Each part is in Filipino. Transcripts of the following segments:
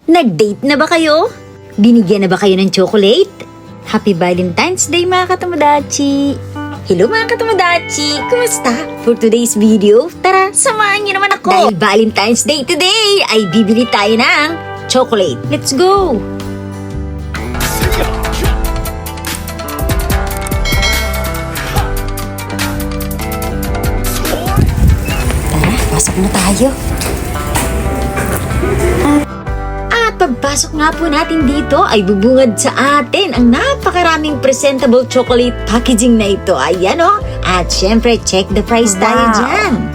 Nag-date na ba kayo? Binigyan na ba kayo ng chocolate? Happy Valentine's Day mga katomodachi! Hello mga katomodachi! Kumusta? For today's video, tara, samahan niyo naman ako! Dahil Valentine's Day today, ay bibili tayo ng chocolate. Let's go! Tara, pasok na tayo. Pagpasok nga po natin dito ay bubungad sa atin ang napakaraming presentable chocolate packaging na ito. Ayan o. At syempre, check the price tayo dyan.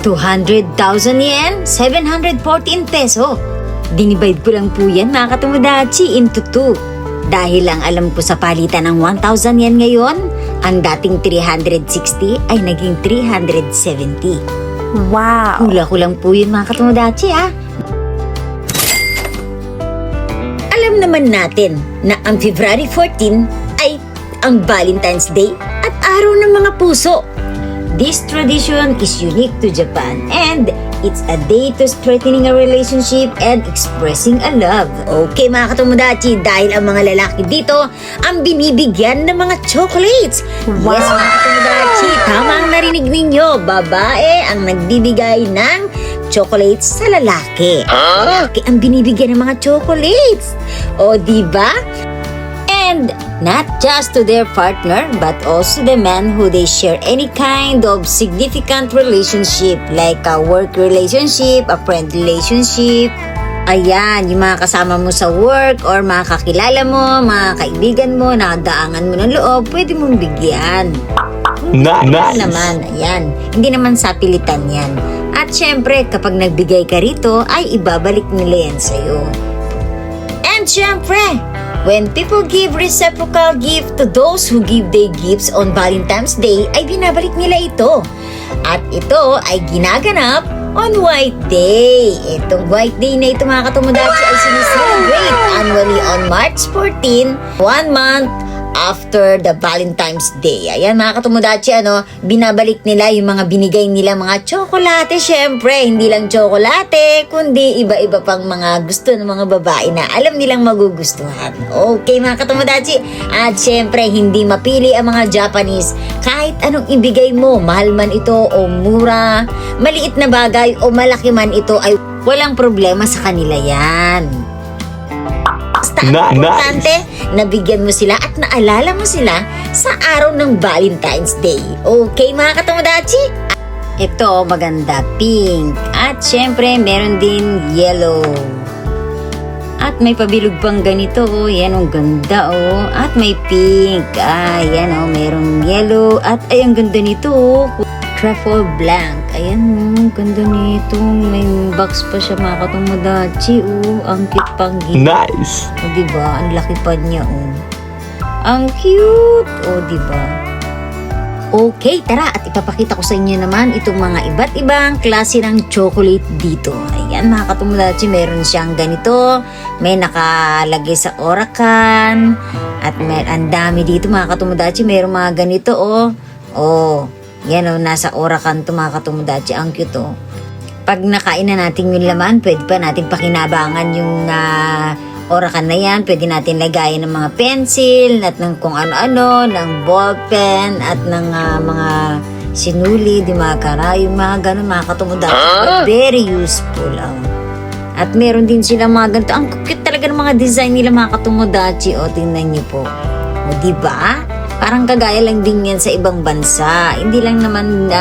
200,000 yen, 714 peso. Dinivide ko lang po yan mga katomodachi into 2. Dahil ang alam ko sa palitan ng 1,000 yen ngayon, ang dating 360 ay naging 370. Wow! Hula ko lang po yun mga katomodachi ha. Alam naman natin na ang February 14 ay ang Valentine's Day at araw ng mga puso. This tradition is unique to Japan and it's a day to strengthening a relationship and expressing a love. Okay mga katomodachi, dahil ang mga lalaki dito ang binibigyan ng mga chocolates. Wow. Yes mga katomodachi, tama ang narinig ninyo. Babae ang nagbibigay ng chocolates sa lalaki. Lalaki ang binibigyan ng mga chocolates. O diba? And not just to their partner, but also the man who they share any kind of significant relationship, like a work relationship, a friend relationship. Ayan, yung mga kasama mo sa work or mga kakilala mo, mga kaibigan mo, nakadaangan mo ng loob, pwede mong bigyan. Nice. Naman, ayan. Hindi naman sa pilitan yan. At syempre, kapag nagbigay ka rito, ay ibabalik nila yan sa'yo. And syempre, when people give reciprocal gift to those who give their gifts on Valentine's Day, ay binabalik nila ito. At ito ay ginaganap on White Day. Itong White Day na ito mga katomodachi ay sineselebrate annually on March 14, 1 month after the Valentine's Day. Ayan mga katomodachi, binabalik nila yung mga binigay nila mga tsokolate. Syempre, hindi lang tsokolate, kundi iba-iba pang mga gusto ng mga babae na alam nilang magugustuhan. Okay mga katomodachi, at syempre, hindi mapili ang mga Japanese. Kahit anong ibigay mo, mahal man ito o mura, maliit na bagay o malaki man ito, ay walang problema sa kanila yan. Basta ang importante, nabigyan mo sila at naalala mo sila sa araw ng Valentine's Day. Okay mga katomodachi? Ito maganda, pink. At syempre meron din yellow. At may pabilog pang ganito, yan ang ganda At may pink. Yan merong yellow. At ay ang ganda nito, truffle blank. Ayan, ganda nito. May box pa siya mga katomodachi. Ang cute pang gift. Nice. O diba? Ang laki pa niya Ang cute. O diba? Okay, tara at ipapakita ko sa inyo naman itong mga iba't ibang klase ng chocolate dito. Ayan mga katomodachi, meron siyang ganito. May nakalagay sa orakan. At ang dami dito mga katomodachi. Meron mga ganito yan nasa orakan to mga katomodachi. Ang cute Pag nakain na natin yung laman, pwede pa natin pakinabangan yung orakan na yan. Pwede natin lagayan ng mga pencil at ng kung ano-ano, ng ballpen at ng mga sinuli, di mga karayong, mga ganun mga katomodachi. Very useful At meron din silang mga ganito. Ang cute talaga ng mga design nila mga katomodachi. Tingnan niyo po. Diba? Parang kagaya lang din yan sa ibang bansa. Hindi lang naman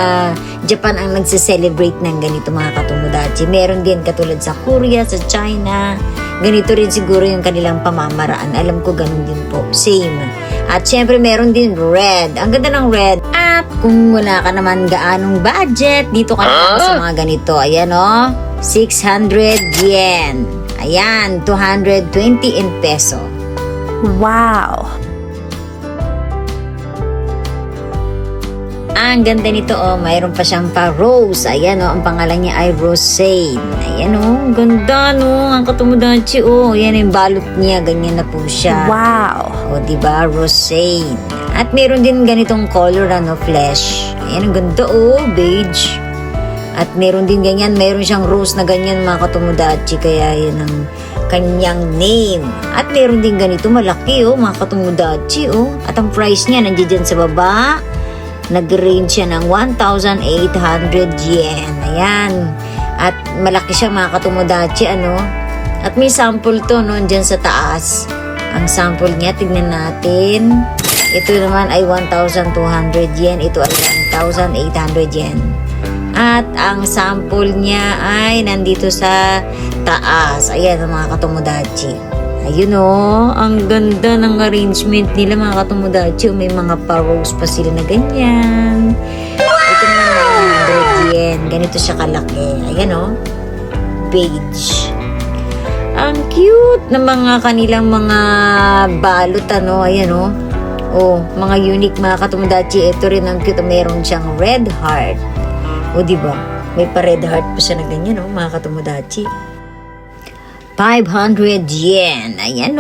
Japan ang nagse-celebrate ng ganito mga katomodachi. Meron din katulad sa Korea, sa China. Ganito rin siguro yung kanilang pamamaraan. Alam ko ganun din po. Same. At syempre meron din red. Ang ganda ng red. At kung wala ka naman gaanong budget, dito ka naman sa mga ganito. Ayan 600 yen. Ayan, 220 in peso. Wow! Ang ganda nito mayroon pa siyang pa-rose. Ayan ang pangalan niya ay Rosane. Ayan ganda ang katomodachi Ayan yung balot niya, ganyan na po siya. Wow! Diba, Rosane. At meron din ganitong color flesh. Ayan ang ganda beige. At meron din ganyan, meron siyang rose na ganyan mga katomodachi, kaya yan ang kanyang name. At meron din ganito malaki mga katomodachi At ang price niya nandiyan dyan sa baba. Nag-range siya ng 1,800 yen. Ayan. At malaki siya mga katomodachi At may sample to dyan sa taas. Ang sample niya, tignan natin. Ito naman ay 1,200 yen. Ito ay 1,800 yen. At ang sample niya ay nandito sa taas. Ayan mga katomodachi. Ayun ang ganda ng arrangement nila mga katomodachi. May mga pa-rose pa sila na ganyan. Ito naman 100 yen. Ganito siya kalaki. Ayan beige. Ang cute na mga kanilang mga balot ayan mga unique mga katomodachi. Ito rin ang cute. Meron siyang red heart. Diba? May pa-red heart pa siya na ganyan, mga katomodachi. 500 yen. Ayan,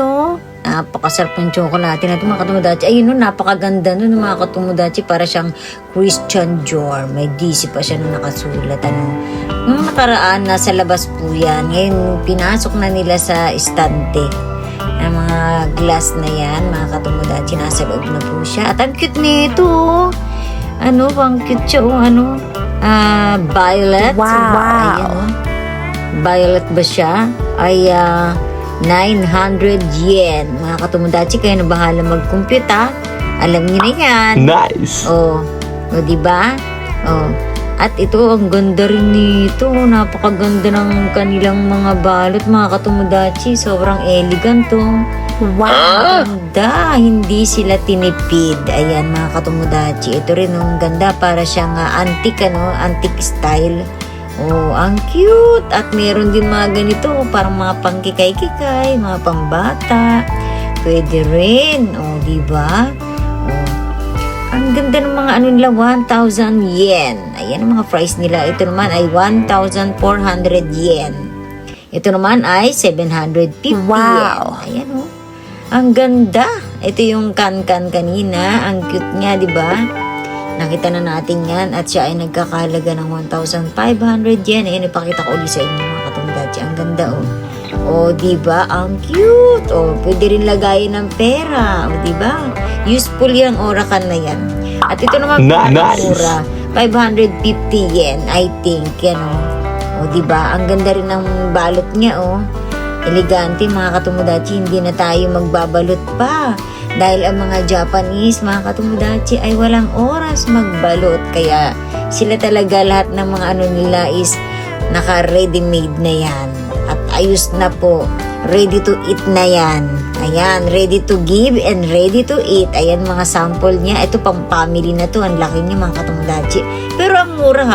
napakasarap ng chocolate natin, mga katomodachi. Ayun, napakaganda nun, mga katomodachi. Para siyang Christian Dior. May DC pa siya na nakasulat, Nung nakaraan, nasa labas po yan. Ngayon, pinasok na nila sa estante. Ang mga glass na yan, mga katomodachi, nasa loob na po siya. At ang cute nito, pang cute siya, violet. Wow. Ayan, violet ba siya? Ay 900 yen. Mga katomodachi, kayo na bahala mag-compute Alam niyo na yan. Nice. Diba? At ito, ang ganda rin nito. Napakaganda ng kanilang mga balot, mga katomodachi. Sobrang elegant Wow. Ganda, hindi sila tinipid. Ayan mga katomodachi. Ito rin ang ganda, para siyang antique antique style. Ang cute. At meron din mga ganito, parang mga pangkikay-kikay, mga pambata. Pwede rin, diba? Ang ganda ng mga nila, 1,000 yen. Ayan ang mga price nila. Ito naman ay 1,400 yen. Ito naman ay 750 Wow. yen. Ayan ang ganda. Ito yung kan-kan kanina. Ang cute niya, di ba? Nakita na natin yan. At siya ay nagkakalaga ng 1,500 yen. Ayan, ipakita ko ulit sa inyo, mga katomodachi. Ang ganda, di ba? Ang cute. Pwede rin lagayin ng pera. Di ba? Useful yung orakan na yan. At ito naman, Nice. mura. 550 yen, I think. Yan, di ba? Ang ganda rin ng balot niya, Elegante, mga katomodachi. Hindi na tayo magbabalot pa. Dahil ang mga Japanese, mga katomodachi, ay walang oras magbalot. Kaya sila talaga lahat ng mga nila is naka-ready-made na yan. At ayos na po. Ready to eat na yan. Ayan, ready to give and ready to eat. Ayan mga sample niya. Ito pang family na to. Ang laki niya, mga katomodachi. Pero ang mura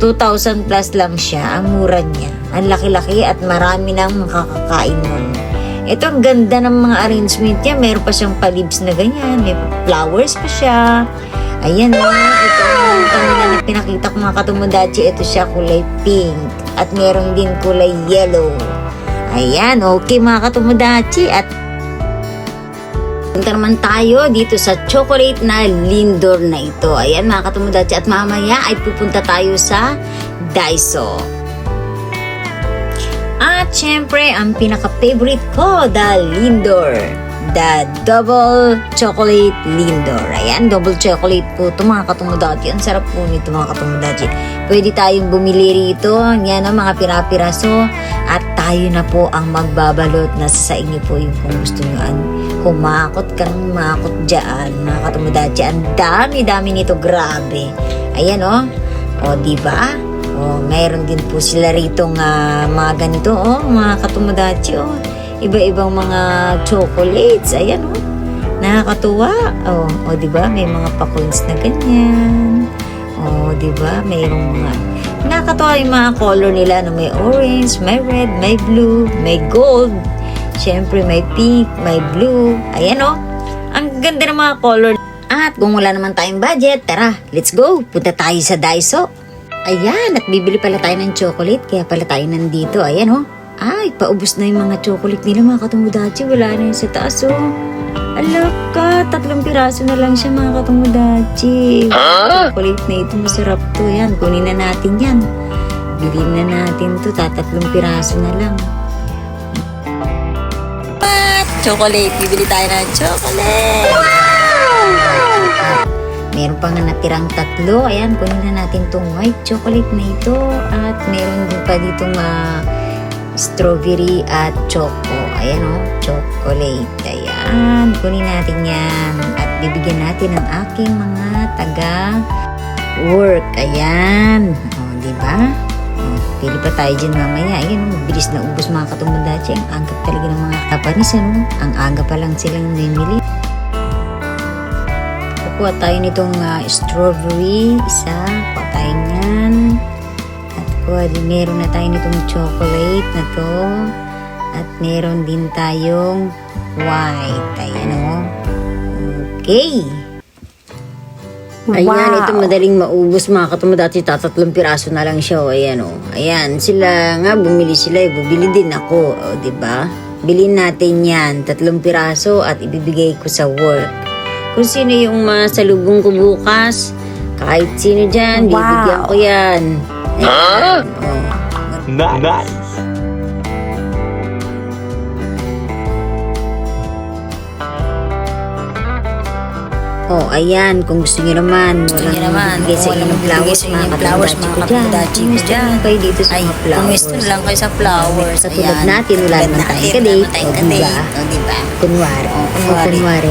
2,000 plus lang siya. Ang mura niya. Ang laki-laki at marami nang makakakain nun. Ito ang ganda ng mga arrangement niya. Meron pa siyang palibs na ganyan. May flowers pa siya. Ayan ito ang kanila na pinakita ko, mga katomodachi. Ito siya kulay pink. At meron din kulay yellow. Ayan, okay mga katomodachi. At punta naman tayo dito sa chocolate na Lindor na ito. Ayan mga katomodachi. At mamaya ay pupunta tayo sa Daiso. At syempre, ang pinaka-favorite ko, the Lindor. The double chocolate Lindor. Ayan, double chocolate po ito, mga katomodachi. Ang sarap po nito, mga katomodachi. Pwede tayong bumili rito. Yan ang mga pirapiraso. At tayo na po ang magbabalot. Nasa sa inyo po yung kung gusto nyo. Kumakot kang makot dyan, mga katomodachi. Ang dami-dami nito, grabe. Ayan diba? Mayroon din po sila rito mga ganito, mga katomodachi, iba-ibang mga chocolates. Ayan, nakakatuwa. Diba? May mga pa-coins na ganyan. Diba? Mayroong mga nakakatuwa yung mga color nila. May orange, may red, may blue, may gold. Siyempre, may pink, may blue. Ayan, ang ganda ng mga color. At kung wala naman tayong budget, tara, let's go. Punta tayo sa Daiso. Ayan, at bibili pala tayo ng chocolate, kaya pala tayo nandito. Ayan Ay, paubos na yung mga chocolate nila mga katomodachi. Wala na yun sa taas, oh. Alaka, 3 piraso na lang siya mga katomodachi. Chocolate na ito, masarap to. Yan, kunin na natin yan. Bilhin na natin to, 3 piraso na lang. Chocolate, bibili tayo ng chocolate. Meron pa nga natirang 3. Ayan, kunin na natin tong white chocolate na ito. At meron din pa ditong strawberry at choco. Ayan o, chocolate. Ayan, kunin natin yan. At bibigyan natin ang aking mga taga-work. Ayan. O, diba? O, pili pa tayo dyan mamaya. Ayan o, bilis na ubos mga katomodachi. Ang agap talaga ng mga kapanis. Ano? Ang aga pa lang silang namimili. Kuha tayo nitong strawberry. Isa. Kuha tayo nyan. At kuha din, meron na tayo nitong chocolate na to. At meron din tayong white. Ayan o. Okay. Ayan, ito madaling maubos mga katomodachi. 3 piraso na lang siya. O, ayan o. Ayan, sila nga, bumili sila. Bumili din ako. O, diba? Bilhin natin yan. 3 piraso at ibibigay ko sa work. Kung sino yung masalubong ko bukas, kahit sino dyan, bibigyan ko yan. Ayan. Oh. Nice. Oh, ayan. Kung gusto nyo naman, walang bibigay sa inyo flowers, mga katomodachi ko dyan. Kayo dito sa mga flowers. Gusto lang kayo sa flowers. Katulad natin, wala naman tayong kadate. O, diba? Kunwari.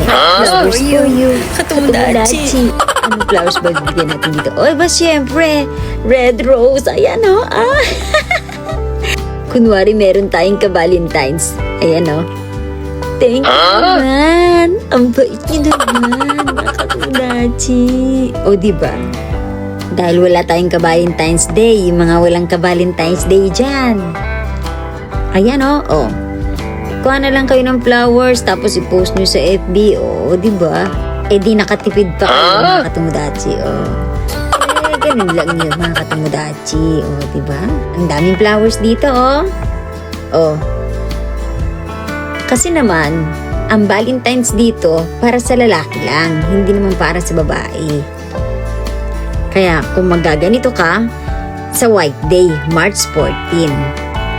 Flowers for you. Katomodachi. Anong flowers ba bibigyan natin dito? Oy, ba siyempre, red rose. Ayan o. Kunwari, meron tayong ka-Valentine's. Ayan o. Thank you naman. Ang bait niyo naman, mga katomodachi. O, diba? Dahil wala tayong ka-Valentine's Day, yung mga walang ka-Valentine's Day dyan. Ayan o. O. Kuha na lang kayo ng flowers, tapos i-post nyo sa FB. O, diba? Eh, di nakatipid pa kayo, mga katomodachi. O. Eh, ganun lang yun, mga katomodachi. O, diba? Ang daming flowers dito, o. O. Kasi naman, ang Valentine's dito para sa lalaki lang, hindi naman para sa babae. Kaya kung magaganito ka, sa White Day, March 14.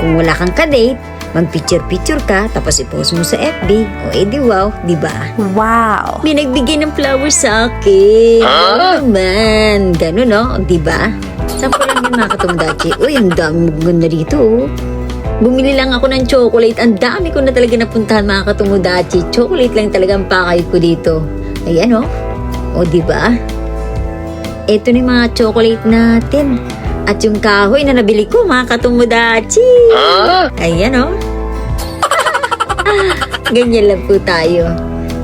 Kung wala kang ka-date, mag-picture-picture ka, tapos i-post mo sa FB. O edi wow, di ba? Wow. May nagbigay ng flowers sa akin. Oo naman. Ganun, no? Di ba? Saan ko lang yun, mga katomodachi? Uy, ang dami maganda rito, oh. Bumili lang ako ng chocolate. Ang dami ko na talaga napuntahan, mga katomodachi. Chocolate lang talaga ang pakay ko dito. Ayan, oh. O, diba? Ito na yung mga chocolate natin. At yung kahoy na nabili ko, mga katomodachi. Ayan, oh. Ganyan lang po tayo.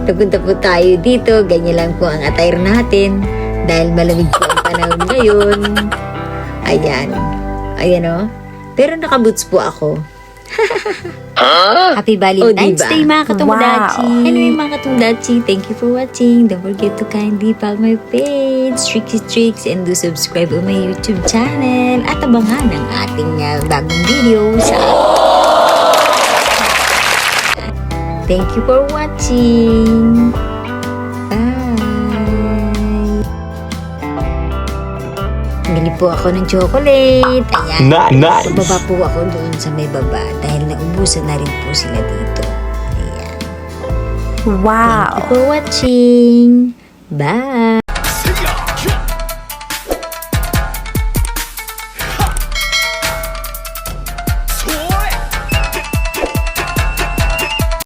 Napunta po tayo dito. Ganyan lang po ang attire natin. Dahil malamig po ang panahon ngayon. Ayan. Ayan, oh. Pero nakaboots po ako. Happy Valentine's Day, mga katomodachi. Wow. Anyway, mga katomodachi, thank you for watching. Don't forget to kindly follow my page, Trixie Tricks, and do subscribe on my YouTube channel. At abangan ang ating bagong video sa Thank you for watching. Bye. Bili po ako ng chocolate. Ayan. Nice. Baba po ako doon sa may baba dahil naubusan na rin po sila dito. Ayan. Wow. Thank you for watching. Bye.